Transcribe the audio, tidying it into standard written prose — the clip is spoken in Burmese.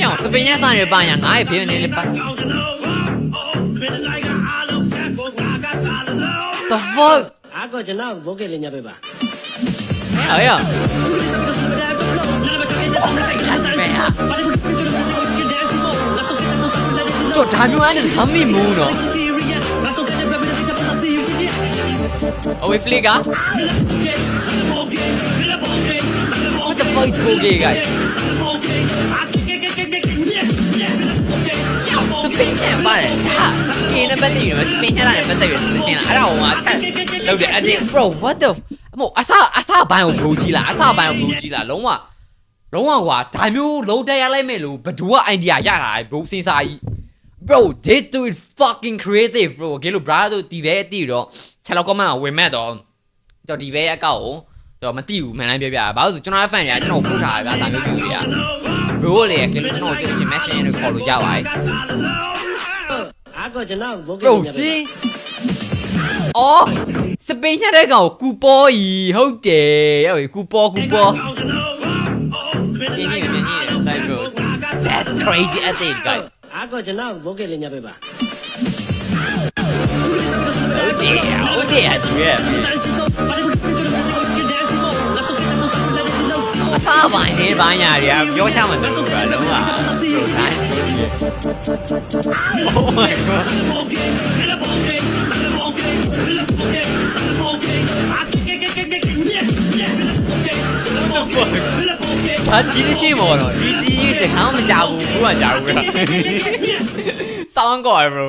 အောင်စပင်းရဆိုင်ရပါညာငါ့ရဲ့ဖေးနေလေပါ The fuck အားကကျွန်တော်ဘိုးကလေးညပဲပါ ဟဲ့တော့ဒါမျိုးအဲ့ဒါသမီးမူးနော်အဝေးဖလီက What the fuck is okay guys စပင်းနဲ့ပါတယ်ဟာဒီနေ့ပတ်သက်ရမယ်စပင်းအဲ့ဒါနဲ့ပတ်သက်ရမယ်ရှင်းလားအဲ့ဒါဟိုမှာထက်လောက်တယ် edit bro what the မို့အစဘိုင်းကိုဘလူးကြီးလားအစဘိုင်းကိုဘလူးကြီးလားလုံးဝကွာဒါမျိုးလုံးတက်ရလိုက်မယ်လို့ဘဒူက idea ရတာ bro စင်စာကြီး bro they do it fucking creative bro ကဲလို့ brother တို့ဒီပဲတည်တော့ချက်လောက် comment ဝင်မဲ့တော့ကျွန်တော်ဒီပဲအကောက်ကိုတော့မသိဘူးမှန်တိုင်းပြောပြဘာလို့ဆိုကျွန်တော်ရဲ့ fan တွေကကျွန်တော်ပို့ထားတာဗျာဒါမျိုးမျိုးတွေက bro လေကဲလို့ကျွန်တော်ကြည့်ချင် message နဲ့ခေါ်လို့ရပါတယ် အားကကျွန်တော်ဘိုးက bro လေးညပဲ see အော်စပင်းရတဲ့ကောင်ကူပေါ်ကြီးဟုတ်တယ်ဟုတ်ကူပေါ်ဒီနေ့မြင်နေတယ်ဆိုင် bro that's crazy I think guys အားကကျွန်တော်ဘိုးကလေးညပဲပါ ဟုတ်တယ်ဒီရဲ့အစားပိုင်းနေပိုင်းညာတွေကပြောချမှမလို့ကလုံးဝ bro nice oh my god ဒါဒီနေ့ချင်းမော်တော့ဒီကြီးတခါမှမကြောက်ဘူးဘူးကကြောက်ဘူးလားစောင်းကော bro